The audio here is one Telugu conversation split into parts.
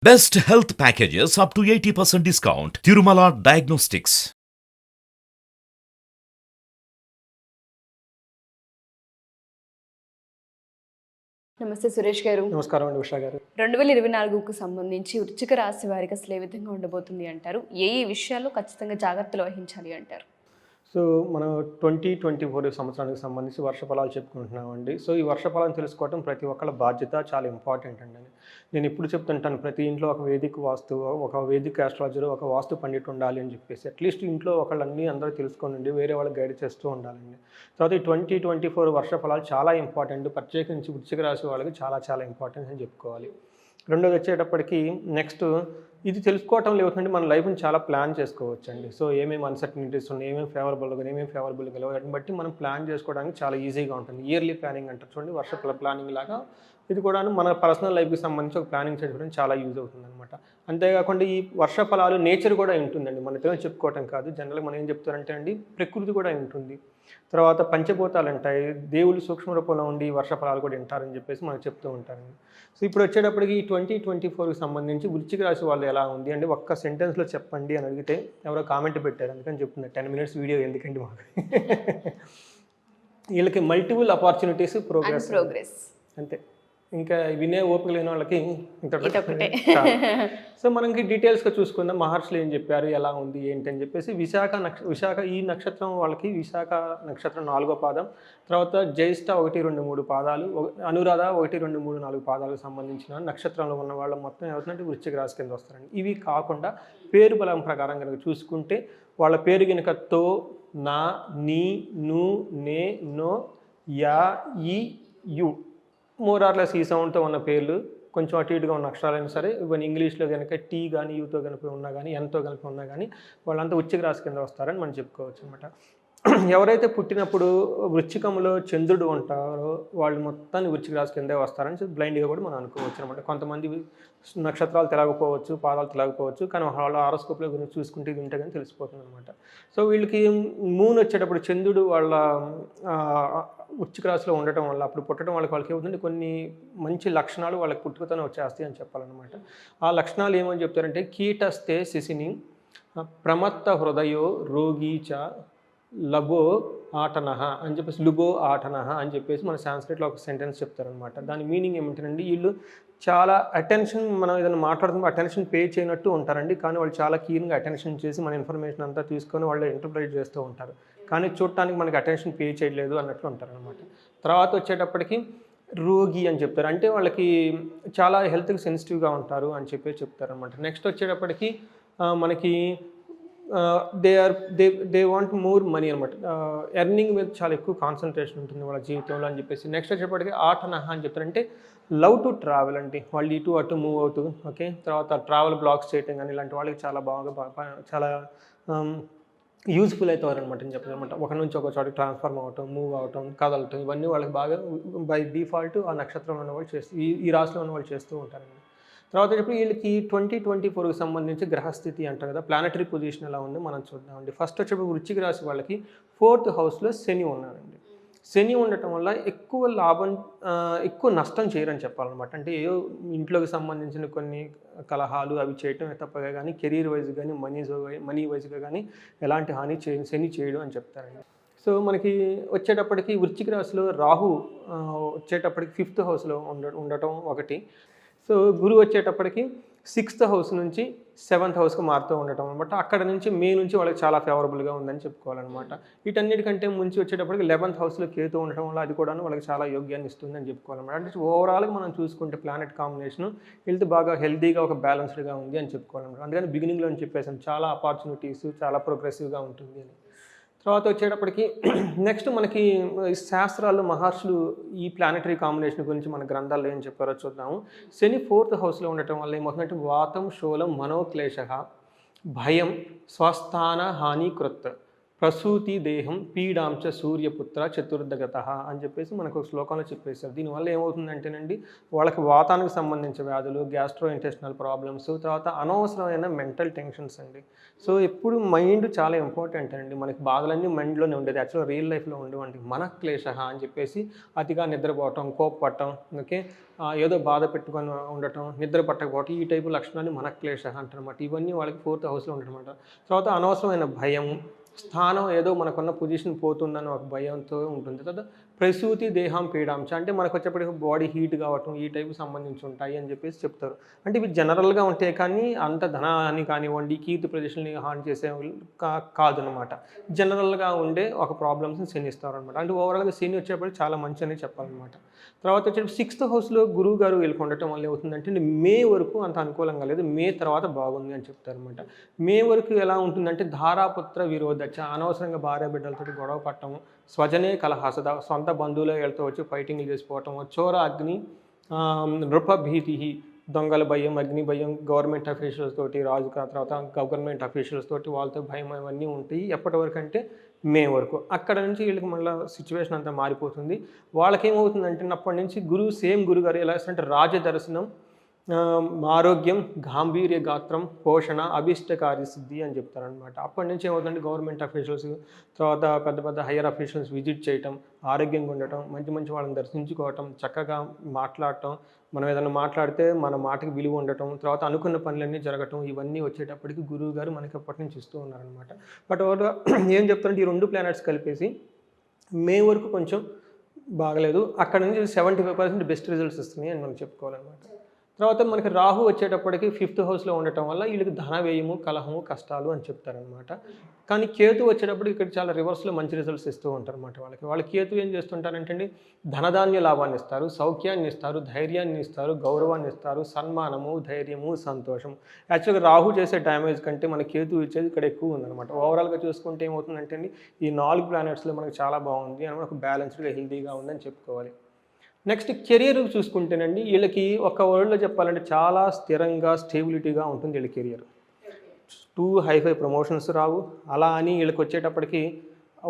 Best health packages up to 80% discount. Tirumala Diagnostics. నమస్తే సురేష్ గారు. నమస్కారం అండి ఉషా గారు. 2024కు సంబంధించి వృశ్చిక రాశి వారికి అసలు ఏ విధంగా ఉండబోతుంది అంటారు? ఏ విషయాల్లో ఖచ్చితంగా జాగ్రత్తలు వహించాలి అంటారు? సో మనం 2024 సంవత్సరానికి సంబంధించి వర్షఫలాలు చెప్పుకుంటున్నామండి. సో ఈ వర్షఫలాన్ని తెలుసుకోవడం ప్రతి ఒక్కళ్ళ బాధ్యత, చాలా ఇంపార్టెంట్ అండి. నేను ఎప్పుడు చెప్తుంటాను, ప్రతి ఇంట్లో ఒక వేదిక వాస్తు, ఒక వేదిక ఆస్ట్రాలజర్, ఒక వాస్తు పండిట్ ఉండాలి అని చెప్పేసి. అట్లీస్ట్ ఇంట్లో ఒకళ్ళన్నీ అందరూ తెలుసుకోనండి, వేరే వాళ్ళకి గైడ్ చేస్తూ ఉండాలండి. తర్వాత ఈ 2024 వర్షఫలాలు చాలా ఇంపార్టెంట్, ప్రత్యేకించి వృశ్చిక రాశి వాళ్ళకి చాలా చాలా ఇంపార్టెంట్ అని చెప్పుకోవాలి. రెండోది వచ్చేటప్పటికి నెక్స్ట్ ఇది తెలుసుకోవటం లేవుతుంటే మన లైఫ్ని చాలా ప్లాన్ చేసుకోవచ్చండి. సో ఏమేమి అన్సర్టనిటీస్ ఉన్నాయి, ఏమేమి ఫేవరబుల్గా లేవు, వాటిని బట్టి మనం ప్లాన్ చేసుకోవడానికి చాలా ఈజీగా ఉంటుంది. ఇయర్లీ ప్లానింగ్ అంటారు చూడండి, వర్ష ప్లానింగ్ లాగా ఇది కూడా మన పర్సనల్ లైఫ్కి సంబంధించి ఒక ప్లానింగ్ చేసుకోవడం చాలా యూజ్ అవుతుంది అనమాట. అంతేకాకుండా ఈ వర్ష ఫలాలు నేచర్ కూడా ఉంటుందండి, మన ఇతరులు చెప్పుకోవటం కాదు. జనరల్గా మనం ఏం చెప్తారంటే అండి, ప్రకృతి కూడా ఉంటుంది. తర్వాత పంచభూతాలు ఉంటాయి, దేవుళ్ళు సూక్ష్మ రూపంలో ఉండి వర్ష ఫలాలు కూడా వింటారని చెప్పేసి మనకు చెప్తూ ఉంటారండి. సో ఇప్పుడు వచ్చేటప్పటికి ఈ 2024కి సంబంధించి వృశ్చిక రాశి వాళ్ళు ఎలా ఉంది అంటే ఒక్క సెంటెన్స్లో చెప్పండి అని అడిగితే ఎవరో కామెంట్ పెట్టారు, అందుకని చెప్తున్నారు 10 minutes వీడియో ఎందుకండి మాకు. వీళ్ళకి మల్టిపుల్ ఆపర్చునిటీస్, ప్రోగ్రెస్ అంతే. ఇంకా వినే ఓపిక లేని వాళ్ళకి సో మనకి డీటెయిల్స్గా చూసుకుందాం, మహర్షులు ఏం చెప్పారు, ఎలా ఉంది ఏంటి అని చెప్పేసి. విశాఖ ఈ నక్షత్రం వాళ్ళకి విశాఖ నక్షత్రం 4వ పాదం, తర్వాత జ్యేష్ఠ 1, 2, 3 పాదాలు, అనురాధ 1, 2, 3, 4 పాదాలకు సంబంధించిన నక్షత్రంలో ఉన్న వాళ్ళు మొత్తం ఏమవుతుందంటే వృశ్చిక రాశి కింద వస్తారండి. ఇవి కాకుండా పేరు బలం ప్రకారం కనుక చూసుకుంటే వాళ్ళ పేరు కనుక తో, నా, నీ, ను, నే, నో, యా, ఈ, యు, మోరార్లెస్ ఈ సౌండ్తో ఉన్న పేర్లు, కొంచెం అటు ఇటుగా ఉన్న అక్షరాలైనా సరే, ఈవెన్ ఇంగ్లీష్లో కనుక టీ కానీ యూతో కనుక ఉన్నా కానీ, ఎంతో కనుక ఉన్నా కానీ వాళ్ళంతా వృశ్చిక రాశి కింద వస్తారని మనం చెప్పుకోవచ్చు అనమాట. ఎవరైతే పుట్టినప్పుడు వృశ్చికంలో చంద్రుడు ఉంటారో వాళ్ళు మొత్తాన్ని వృశ్చిక రాశి కిందే వస్తారని బ్లైండ్గా కూడా మనం అనుకోవచ్చు అనమాట. కొంతమంది నక్షత్రాలు తెలగపోవచ్చు, పాదాలు తెలగపోవచ్చు, కానీ వాళ్ళ హారోస్కోప్లో గురించి చూసుకుంటే ఇది ఉంటే కానీ తెలిసిపోతుంది అనమాట. సో వీళ్ళకి మూన్ వచ్చేటప్పుడు చంద్రుడు వాళ్ళ వృశ్చిక రాశిలో ఉండటం వల్ల, అప్పుడు పుట్టడం వాళ్ళకి ఏమవుతుందంటే కొన్ని మంచి లక్షణాలు వాళ్ళకి పుట్టుకతోనే వచ్చేస్తాయి అని చెప్పాలన్నమాట. ఆ లక్షణాలు ఏమని చెప్తారంటే కీటస్థే శిశిని ప్రమత్త హృదయో రోగీచ లబో ఆటనహ అని చెప్పేసి, లుబో ఆటనహ అని చెప్పేసి మన సాంస్క్రిట్లో ఒక సెంటెన్స్ చెప్తారనమాట. దాని మీనింగ్ ఏమిటంటే వీళ్ళు చాలా అటెన్షన్, మనం ఏదైనా మాట్లాడుతున్నప్పుడు అటెన్షన్ పే చేయనట్టు ఉంటారండి, కానీ వాళ్ళు చాలా కీన్గా అటెన్షన్ చేసి మన ఇన్ఫర్మేషన్ అంతా తీసుకొని వాళ్ళు ఇంటర్ప్రైట్ చేస్తూ ఉంటారు, కానీ చూడటానికి మనకి అటెన్షన్ పే చేయలేదు అన్నట్లు ఉంటారనమాట. తర్వాత వచ్చేటప్పటికి రోగి అని చెప్తారు, అంటే వాళ్ళకి చాలా హెల్త్కి సెన్సిటివ్గా ఉంటారు అని చెప్పేసి చెప్తారనమాట. నెక్స్ట్ వచ్చేటప్పటికి మనకి దే వాంట్ మోర్ మనీ అనమాట. ఎర్నింగ్ మీద చాలా ఎక్కువ కాన్సన్ట్రేషన్ ఉంటుంది వాళ్ళ జీవితంలో అని చెప్పేసి. నెక్స్ట్ వచ్చేటప్పటికి ఆటనహ అని చెప్తారంటే లవ్ టు ట్రావెల్ అండి, వాళ్ళు ఇటు అటు మూవ్ అవుతూ, ఓకే. తర్వాత ట్రావెల్ బ్లాగ్స్ చేయటం కానీ ఇలాంటి వాళ్ళకి చాలా చాలా యూజ్ఫుల్ అవుతారు అనమాట అని చెప్పాలన్నమాట. ఒక నుంచి ఒక చోట ట్రాన్స్ఫార్మ్ అవటం, మూవ్ అవటం, కదలటం, ఇవన్నీ వాళ్ళకి బాగా బై డిఫాల్ట్ ఆ నక్షత్రంలో ఉన్న వాళ్ళు చేస్తూ, ఈ రాశిలో ఉన్న వాళ్ళు చేస్తూ ఉంటారండి. తర్వాత చెప్పి వీళ్ళకి 2024కి సంబంధించి గ్రహస్థితి అంటారు కదా, ప్లానటరీ పొజిషన్ ఎలా ఉంది మనం చూద్దామండి. ఫస్ట్ వచ్చేప్పుడు వృశ్చిక రాశి వాళ్ళకి 4th హౌస్లో శని ఉన్నారండి. శని ఉండటం వల్ల ఎక్కువ నష్టం చేయరని చెప్పాలన్నమాట. అంటే ఏదో ఇంట్లోకి సంబంధించిన కొన్ని కలహాలు అవి చేయటం తప్పగా కానీ, కెరీర్ వైజ్ కానీ, మనీ వైజ్గా కానీ ఎలాంటి హాని శని చేయడం అని చెప్తారండి. సో మనకి వచ్చేటప్పటికి వృశ్చిక రాశిలో రాహు వచ్చేటప్పటికి 5th హౌస్లో ఉండటం ఒకటి. సో గురువు వచ్చేటప్పటికి 6th హౌస్ నుంచి 7th హౌస్కి మారుతూ ఉండటం అనమాట. అక్కడ నుంచి మే నుంచి వాళ్ళకి చాలా ఫేవరబుల్గా ఉందని చెప్పుకోవాలన్నమాట. వీటన్నిటికంటే ముందు వచ్చేటప్పటికి 11th హౌస్లో కేతు ఉండటం వల్ల అది కూడా వాళ్ళకి చాలా యోగ్యాన్ని ఇస్తుందని చెప్పుకోవాలన్నమాట. అంటే ఓవరాల్గా మనం చూసుకుంటే ప్లానెట్ కాంబినేషన్ హెల్త్ బాగా హెల్తీగా, ఒక బ్యాలెన్స్డ్గా ఉంది అని చెప్పుకోవాలన్నమాట. అందుకని బిగినింగ్లో చెప్పేసాను చాలా ఆపర్చునిటీస్, చాలా ప్రోగ్రెసివ్గా ఉంటుంది అని. తర్వాత వచ్చేటప్పటికి నెక్స్ట్ మనకి శాస్త్రాల్లో మహర్షులు ఈ ప్లానటరీ కాంబినేషన్ గురించి మన గ్రంథాల్లో ఏం చెప్పారో చూద్దాము. శని 4th హౌస్లో ఉండటం వల్ల ఏమవుతుందంటే వాతం, శూలం, మనోక్లేశ, భయం, స్వస్థాన హాని కృత్, ప్రసూతి దేహం పీడాంచ సూర్యపుత్ర చతుర్దగత అని చెప్పేసి మనకు ఒక శ్లోకంలో చెప్పేశారు. దీనివల్ల ఏమవుతుందంటేనండి వాళ్ళకి వాతానికి సంబంధించిన వ్యాధులు, గ్యాస్ట్రో ఇంటెస్టినల్ ప్రాబ్లమ్స్, తర్వాత అనవసరమైన మెంటల్ టెన్షన్స్ అండి. సో ఎప్పుడు మైండ్ చాలా ఇంపార్టెంట్ అండి. మనకి బాధలన్నీ మైండ్లోనే ఉండేది, యాక్చువల్గా రియల్ లైఫ్లో ఉండేవండి. మనఃక్లేశ అని చెప్పేసి అతిగా నిద్రపోవటం, కోప్పట్టం, ఓకే, ఏదో బాధ పెట్టుకొని ఉండటం, నిద్ర పట్టకపోవటం, ఈ టైపు లక్షణాన్ని మనఃక్లేశ అంటారన్నమాట. ఇవన్నీ వాళ్ళకి 4th హౌస్లో ఉంటారన్నమాట. తర్వాత అనవసరమైన భయం, స్థానం ఏదో మనకున్న పొజిషన్ పోతుందని ఒక భయంతో ఉంటుంది. తర్వాత ప్రసూతి దేహం పీడాంశ అంటే మనకు వచ్చేప్పటికి బాడీ హీట్ కావటం, ఈ టైపు సంబంధించి ఉంటాయి అని చెప్పేసి చెప్తారు. అంటే ఇవి జనరల్గా ఉంటే కానీ అంత ధనాన్ని కానివ్వండి, కీర్తి ప్రదేశాలని హాని చేసే కాదనమాట. జనరల్గా ఉండే ఒక ప్రాబ్లమ్స్ని శని ఇస్తారనమాట. అంటే ఓవరాల్గా శని వచ్చేప్పటికి చాలా మంచి అని చెప్పాలన్నమాట. తర్వాత వచ్చేసి 6th హౌస్లో గురువు గారు వెళ్ళుకుండటం వల్ల ఏమవుతుందంటే మే వరకు అంత అనుకూలంగా లేదు, మే తర్వాత బాగుంది అని చెప్తారనమాట. మే వరకు ఎలా ఉంటుందంటే ధారాపుత్ర విరోధ, అనవసరంగా భార్య బిడ్డలతో గొడవ పట్టడం, స్వజనే కలహాసద, సొంత బంధువుల వెళ్తూ వచ్చి ఫైటింగ్లు చేసిపోవటం, చోర అగ్ని నృపభీతి, దొంగల భయం, అగ్ని భయం, గవర్నమెంట్ అఫీషియల్స్ తోటి, రాజు తర్వాత గవర్నమెంట్ అఫీషియల్స్ తోటి వాళ్ళతో భయం ఇవన్నీ ఉంటాయి. ఎప్పటి వరకు అంటే మే వరకు. అక్కడ నుంచి వీళ్ళకి మళ్ళీ సిచ్యువేషన్ అంతా మారిపోతుంది. వాళ్ళకి ఏమవుతుందంటే అప్పటి నుంచి సేమ్ గురుగారు ఎలా చేస్తారంటే రాజదర్శనం, ఆరోగ్యం, గాంభీర్య గాత్రం, పోషణ, అభిష్టకార్య సిద్ధి అని చెప్తారనమాట. అప్పటి నుంచి ఏమవుతుందంటే గవర్నమెంట్ అఫీషియల్స్, తర్వాత పెద్ద పెద్ద హయ్యర్ అఫీషియల్స్ విజిట్ చేయటం, ఆరోగ్యంగా ఉండటం, మంచి మంచి వాళ్ళని దర్శించుకోవటం, చక్కగా మాట్లాడటం, మనం ఏదైనా మాట్లాడితే మన మాటకి విలువ ఉండటం, తర్వాత అనుకున్న పనులన్నీ జరగటం, ఇవన్నీ వచ్చేటప్పటికి గురువు గారు మనకి అప్పటి నుంచి ఇస్తూ ఉన్నారనమాట. బట్ ఏం చెప్తారంటే ఈ 2 ప్లానెట్స్ కలిపేసి మే వరకు కొంచెం బాగలేదు, అక్కడ నుంచి 75% బెస్ట్ రిజల్ట్స్ ఇస్తున్నాయి అని మనం చెప్పుకోవాలన్నమాట. తర్వాత మనకి రాహు వచ్చేటప్పటికి 5th హౌస్లో ఉండటం వల్ల వీళ్ళకి ధన వ్యయము, కలహము, కష్టాలు అని చెప్తారనమాట. కానీ కేతు వచ్చేటప్పుడు ఇక్కడ చాలా రివర్స్లో మంచి రిజల్ట్స్ ఇస్తూ ఉంటారు అనమాట. వాళ్ళ కేతు ఏం చేస్తుంటారంటే అండి, ధనధాన్య లాభాన్ని ఇస్తారు, సౌఖ్యాన్ని ఇస్తారు, ధైర్యాన్ని ఇస్తారు, గౌరవాన్ని ఇస్తారు, సన్మానము, ధైర్యము, సంతోషం. యాక్చువల్గా రాహు చేసే డ్యామేజ్ కంటే మన కేతు ఇచ్చేది ఇక్కడ ఎక్కువ ఉందన్నమాట. ఓవరాల్గా చూసుకుంటే ఏమవుతుందంటే అండి, ఈ 4 ప్లానెట్స్లో మనకు చాలా బాగుంది అని మనకు బ్యాలెన్స్డ్గా హెల్తీగా ఉందని చెప్పుకోవాలి. నెక్స్ట్ కెరియర్ చూసుకుంటేనండి, వీళ్ళకి ఒక వర్డ్లో చెప్పాలంటే చాలా స్థిరంగా, స్టేబిలిటీగా ఉంటుంది వీళ్ళ కెరియర్. 2 హైఫై ప్రమోషన్స్ రావు, అలా అని వీళ్ళకి వచ్చేటప్పటికి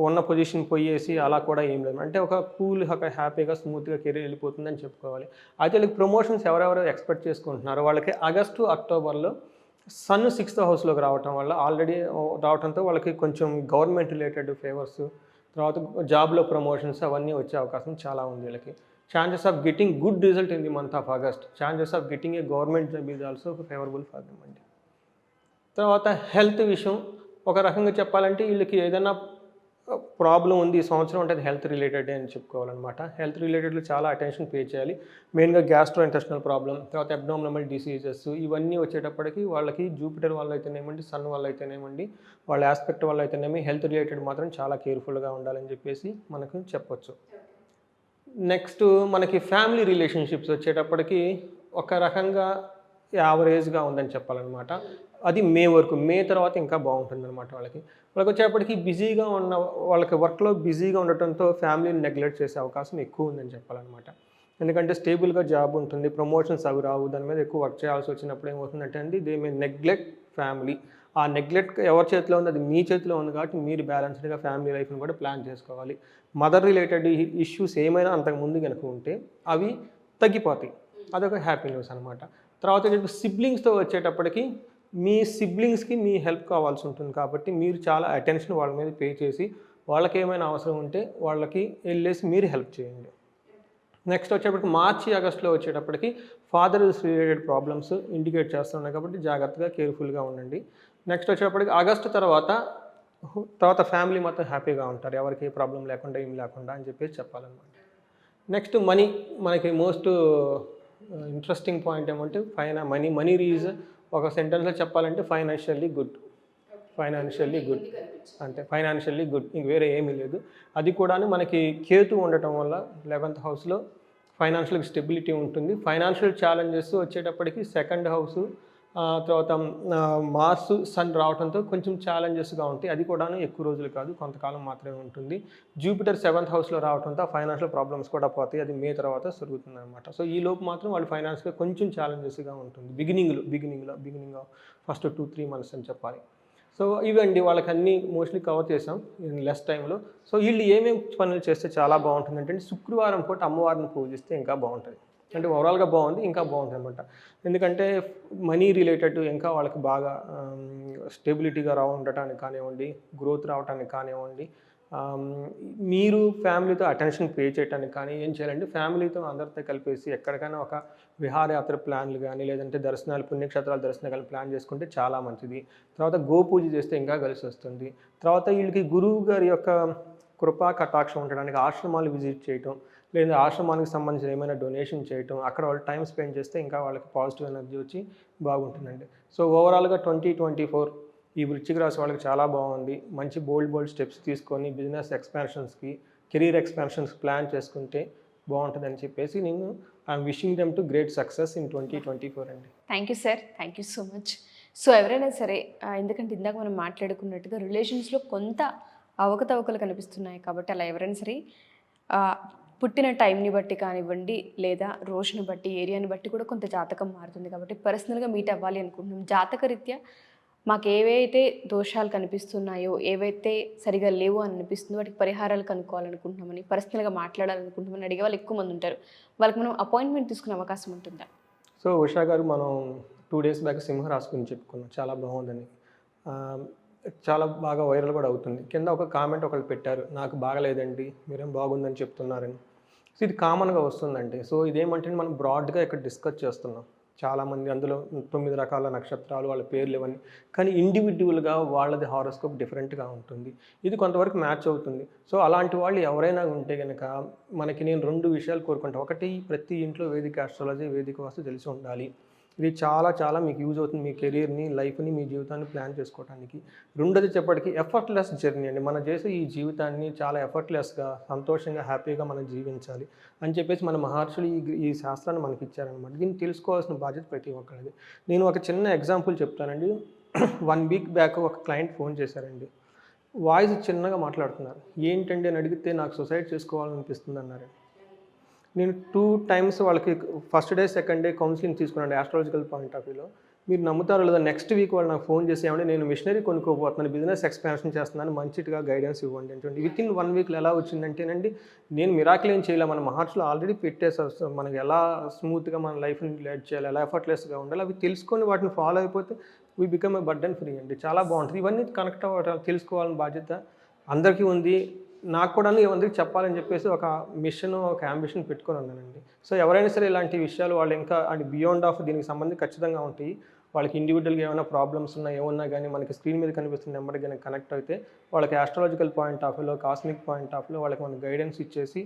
ఉన్న పొజిషన్ పోయేసి అలా కూడా ఏం లేదు. అంటే ఒక కూల్, హ్యాపీగా, స్మూత్గా కెరీర్ వెళ్ళిపోతుందని చెప్పుకోవాలి. అయితే వీళ్ళకి ప్రమోషన్స్ ఎవరెవరు ఎక్స్పెక్ట్ చేసుకుంటున్నారో వాళ్ళకి ఆగస్టు, అక్టోబర్లో సన్ 6th హౌస్లోకి రావటం వల్ల ఆల్రెడీ రావడంతో వాళ్ళకి కొంచెం గవర్నమెంట్ రిలేటెడ్ ఫేవర్స్, తర్వాత జాబ్లో ప్రమోషన్స్ అవన్నీ వచ్చే అవకాశం చాలా ఉంది వీళ్ళకి. Chances of getting good result in the month of August, chances of getting a government job is also favourable for them అండి. తర్వాత హెల్త్ విషయం ఒక రకంగా చెప్పాలంటే వీళ్ళకి ఏదైనా ప్రాబ్లం ఉంది ఈ సంవత్సరం అంటే అది హెల్త్ రిలేటెడ్ అని చెప్పుకోవాలన్నమాట. హెల్త్ రిలేటెడ్లో చాలా అటెన్షన్ పే చేయాలి. మెయిన్గా గ్యాస్ట్రో ఇంటెస్టినల్ ప్రాబ్లం, తర్వాత అబ్డామినల్ డిసీజెస్, ఇవన్నీ వచ్చేటప్పటికి వాళ్ళకి జూపిటర్ వల్ల అయితేనేమండి, సన్ వల్ల అయితేనేమండి, వాళ్ళ ఆస్పెక్ట్ వల్ల అయితేనేమి హెల్త్ రిలేటెడ్ మాత్రం చాలా కేర్ఫుల్గా ఉండాలని చెప్పేసి మనకు చెప్పొచ్చు. నెక్స్ట్ మనకి ఫ్యామిలీ రిలేషన్షిప్స్ వచ్చేటప్పటికి ఒక రకంగా యావరేజ్గా ఉందని చెప్పాలన్నమాట. అది మే వరకు, మే తర్వాత ఇంకా బాగుంటుంది అనమాట. వాళ్ళకి వచ్చేటప్పటికి బిజీగా ఉన్న వాళ్ళకి వర్క్లో బిజీగా ఉండటంతో ఫ్యామిలీని నెగ్లెక్ట్ చేసే అవకాశం ఎక్కువ ఉందని చెప్పాలన్నమాట. ఎందుకంటే స్టేబుల్గా జాబ్ ఉంటుంది, ప్రమోషన్స్ అవి రావు, దాని మీద ఎక్కువ వర్క్ చేయాల్సి వచ్చినప్పుడు ఏమవుతుందంటే అండి, దే మే నెగ్లెక్ట్ ఫ్యామిలీ. ఆ నెగ్లెక్ట్ ఎవరి చేతిలో ఉంది, అది మీ చేతిలో ఉంది కాబట్టి మీరు బ్యాలెన్స్డ్గా ఫ్యామిలీ లైఫ్ని కూడా ప్లాన్ చేసుకోవాలి. మదర్ రిలేటెడ్ ఇష్యూస్ ఏమైనా అంతకుముందు కనుక ఉంటే అవి తగ్గిపోతాయి, అదొక హ్యాపీ న్యూస్ అనమాట. తర్వాత సిబ్లింగ్స్తో వచ్చేటప్పటికి మీ సిబ్లింగ్స్కి మీ హెల్ప్ కావాల్సి ఉంటుంది కాబట్టి మీరు చాలా అటెన్షన్ వాళ్ళ మీద పే చేసి వాళ్ళకి ఏమైనా అవసరం ఉంటే వాళ్ళకి వెళ్ళేసి మీరు హెల్ప్ చేయండి. నెక్స్ట్ వచ్చేటప్పటికి మార్చి, ఆగస్టులో వచ్చేటప్పటికి ఫాదర్ రిలేటెడ్ ప్రాబ్లమ్స్ ఇండికేట్ చేస్తున్నాయి కాబట్టి జాగ్రత్తగా కేర్ఫుల్గా ఉండండి. నెక్స్ట్ వచ్చేటప్పటికి ఆగస్టు తర్వాత ఫ్యామిలీ మొత్తం హ్యాపీగా ఉంటారు, ఎవరికి ఏ ప్రాబ్లం లేకుండా ఏం లేకుండా అని చెప్పేసి చెప్పాలన్నమాట. నెక్స్ట్ మనీ, మనకి మోస్ట్ ఇంట్రెస్టింగ్ పాయింట్ ఏమంటే మనీ ఈజ్ ఒక సెంటెన్స్లో చెప్పాలంటే ఫైనాన్షియల్లీ గుడ్ అంటే ఫైనాన్షియల్లీ గుడ్, ఇంక వేరే ఏమీ లేదు. అది కూడా మనకి కేతు ఉండటం వల్ల 11th హౌస్లో ఫైనాన్షియల్ స్టెబిలిటీ ఉంటుంది. ఫైనాన్షియల్ ఛాలెంజెస్ వచ్చేటప్పటికి 2nd హౌస్, తర్వాత మార్స్, సన్ రావడంతో కొంచెం ఛాలెంజెస్గా ఉంటాయి. అది కూడా ఎక్కువ రోజులు కాదు, కొంతకాలం మాత్రమే ఉంటుంది. జూపిటర్ 7th హౌస్లో రావడంతో ఫైనాన్షియల్ ప్రాబ్లమ్స్ కూడా పోతాయి, అది మే తర్వాత జరుగుతుంది అనమాట. సో ఈ లోపు మాత్రం వాళ్ళు ఫైనాన్స్గా కొంచెం ఛాలెంజెస్గా ఉంటుంది బిగినింగ్ ఫస్ట్ 2-3 మంత్స్ అని చెప్పాలి. సో ఇవండి వాళ్ళకి అన్నీ మోస్ట్లీ కవర్ చేసాం ఇన్ లెస్ టైంలో. సో వీళ్ళు ఏమేమి పనులు చేస్తే చాలా బాగుంటుంది అంటే శుక్రవారం పూట అమ్మవారిని పూజిస్తే ఇంకా బాగుంటుంది. అంటే ఓవరాల్గా బాగుంది, ఇంకా బాగుంటుంది అనమాట. ఎందుకంటే మనీ రిలేటెడ్ ఇంకా వాళ్ళకి బాగా స్టెబిలిటీగా ఉండటానికి కానివ్వండి, గ్రోత్ రావడానికి కానివ్వండి, మీరు ఫ్యామిలీతో అటెన్షన్ పే చేయడానికి కానీ ఏం చేయాలంటే ఫ్యామిలీతో అందరితో కలిపేసి ఎక్కడికైనా ఒక విహారయాత్ర ప్లాన్లు కానీ లేదంటే దర్శనాలు పుణ్యక్షేత్రాల దర్శనాలు కానీ ప్లాన్ చేసుకుంటే చాలా మంచిది. తర్వాత గోపూజ చేస్తే ఇంకా కలిసి వస్తుంది. తర్వాత వీళ్ళకి గురువు గారి యొక్క కృపా కటాక్షం ఉండడానికి ఆశ్రమాలు విజిట్ చేయటం, లేదా ఆశ్రమానికి సంబంధించిన ఏమైనా డొనేషన్ చేయటం, అక్కడ వాళ్ళు టైం స్పెండ్ చేస్తే ఇంకా వాళ్ళకి పాజిటివ్ ఎనర్జీ వచ్చి బాగుంటుందండి. సో ఓవరాల్గా 2024 ఈ వృశ్చిక రాశి వాళ్ళకి చాలా బాగుంది. మంచి బోల్డ్ స్టెప్స్ తీసుకొని బిజినెస్ ఎక్స్పాన్షన్స్కి, కెరీర్ ఎక్స్పాన్షన్స్ ప్లాన్ చేసుకుంటే బాగుంటుందని చెప్పేసి నేను I'm wishing them to great success in 2024 అండి. Thank you sir, thank you so much. So ఎవరైనా సరే ఎందుకంటే ఇందాక మనం మాట్లాడుకున్నట్టుగా రిలేషన్స్లో కొంత అవకతవకలు కనిపిస్తున్నాయి కాబట్టి అలా ఎవరైనా సరే పుట్టిన టైంని బట్టి కానివ్వండి లేదా రోజుని బట్టి ఏరియాని బట్టి కూడా కొంత జాతకం మారుతుంది కాబట్టి పర్సనల్గా మీట్ అవ్వాలి అనుకుంటున్నాం. జాతకరీత్యా మాకు ఏవైతే దోషాలు కనిపిస్తున్నాయో, ఏవైతే సరిగా లేవు అని అనిపిస్తుందో వాటికి పరిహారాలు కనుక్కోవాలనుకుంటున్నామని, పర్సనల్గా మాట్లాడాలనుకుంటున్నామని అడిగే వాళ్ళు ఎక్కువ మంది ఉంటారు. వాళ్ళకి మనం అపాయింట్మెంట్ తీసుకునే అవకాశం ఉంటుందా? సో ఉషా గారు, మనం 2 days బ్యాక్ సింహరాశి గురించి చెప్పుకున్నాం, చాలా బాగుందని. చాలా బాగా వైరల్ కూడా అవుతుంది. కింద ఒక కామెంట్ ఒకళ్ళు పెట్టారు, నాకు బాగలేదండి మీరేం బాగుందని చెప్తున్నారని. సో ఇది కామన్గా వస్తుందండి. సో ఇదేమంటే మనం బ్రాడ్గా ఇక్కడ డిస్కస్ చేస్తున్నాం. చాలామంది అందులో 9 రకాల నక్షత్రాలు, వాళ్ళ పేర్లు ఇవన్నీ, కానీ ఇండివిజువల్గా వాళ్ళది హారోస్కోప్ డిఫరెంట్గా ఉంటుంది. ఇది కొంతవరకు మ్యాచ్ అవుతుంది. సో అలాంటి వాళ్ళు ఎవరైనా ఉంటే కనుక మనకి నేను 2 విషయాలు కోరుకుంటాను. ఒకటి, ప్రతి ఇంట్లో వేదిక ఆస్ట్రాలజీ, వేదిక వాస్తు తెలిసి ఉండాలి. ఇది చాలా మీకు యూజ్ అవుతుంది, మీ కెరీర్ని, లైఫ్ని, మీ జీవితాన్ని ప్లాన్ చేసుకోవడానికి. రెండోది చెప్పటికి ఎఫర్ట్లెస్ జర్నీ అండి. మనం చేసే ఈ జీవితాన్ని చాలా ఎఫర్ట్లెస్గా, సంతోషంగా, హ్యాపీగా మనం జీవించాలి అని చెప్పేసి మన మహర్షులు ఈ శాస్త్రాన్ని మనకి ఇచ్చారనమాట. దీన్ని తెలుసుకోవాల్సిన బాధ్యత ప్రతి ఒక్కరిది. నేను ఒక చిన్న ఎగ్జాంపుల్ చెప్తానండి. 1 week బ్యాక్ ఒక క్లయింట్ ఫోన్ చేశారండి. వాయిస్ చిన్నగా మాట్లాడుతున్నారు. ఏంటండి అని అడిగితే నాకు సూసైడ్ చేసుకోవాలనిపిస్తుంది అన్నారు. నేను 2 times వాళ్ళకి first day, second day counselling తీసుకున్నాను ఆస్ట్రాలజికల్ పాయింట్ ఆఫ్ వ్యూలో. మీరు నమ్ముతారో లేదా, నెక్స్ట్ వీక్ వాళ్ళు నాకు ఫోన్ చేసి ఏమంటే నేను మిషనరీ కొనుక్కోబోతున్నాను, బిజినెస్ ఎక్స్పాన్షన్ చేస్తున్నాను, మంచిగా గైడెన్స్ ఇవ్వండి అంటే వితిన్ 1 weekలో ఎలా వచ్చిందంటేనండి, నేను మిరాకిల్ ఏం చేయాలి, మన మహర్షులు ఆల్రెడీ పెట్టేసి మనకి ఎలా స్మూత్గా మన లైఫ్ని లీడ్ చేయాలి, ఎలా ఎఫర్ట్లెస్గా ఉండాలి, అవి తెలుసుకొని వాటిని ఫాలో అయిపోతే we become a burden free అండి. చాలా బాగుంటుంది. ఇవన్నీ కనెక్ట్ అవ్వడం, తెలుసుకోవాలని బాధ్యత అందరికీ ఉంది. నాకు కూడా ఏమందరికి చెప్పాలని చెప్పేసి ఒక మిషన్, ఒక అంబిషన్ పెట్టుకొని ఉన్నానండి. సో ఎవరైనా సరే ఇలాంటి విషయాలు వాళ్ళు ఇంకా అంటే బియాండ్ ఆఫ్ దీనికి సంబంధించి ఖచ్చితంగా ఉంటాయి. వాళ్ళకి ఇండివిజువల్గా ఏమైనా ప్రాబ్లమ్స్ ఉన్నా, ఏమన్నా కానీ మనకి స్క్రీన్ మీద కనిపిస్తున్న నెంబర్కి కానీ కనెక్ట్ అయితే వాళ్ళకి ఆస్ట్రాలజికల్ పాయింట్ ఆఫ్ వ్యూలో, కాస్మిక్ పాయింట్ ఆఫ్ వ్యూలో వాళ్ళకి మనం గైడెన్స్ ఇచ్చేసి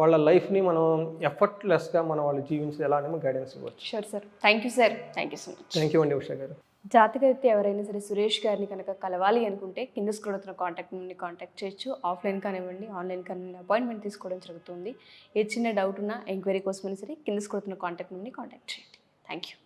వాళ్ళ లైఫ్ని మనం ఎఫర్ట్లెస్గా మనం వాళ్ళు జీవించి ఎలా అని గైడెన్స్ ఇవ్వచ్చు. Sure sir, thank you sir, thank you so much. Thank you అండి ఉషా గారు. జాతకరీత్యా ఎవరైనా సరే సురేష్ గారిని కనుక కలవాలి అనుకుంటే కింద స్క్రోల్ అవుతున్న కాంటాక్ట్ నుండి కాంటాక్ట్ చేయొచ్చు. ఆఫ్లైన్ కానివ్వండి, ఆన్లైన్ కానివ్వండి అపాయింట్మెంట్ తీసుకోవడం జరుగుతుంది. ఏ చిన్న డౌట్ ఉన్నా, ఎంక్వైరీ కోసమైనా సరే కింద స్క్రోల్ అవుతున్న కాంటాక్ట్ నుండి కాంటాక్ట్ చేయండి. Thank you.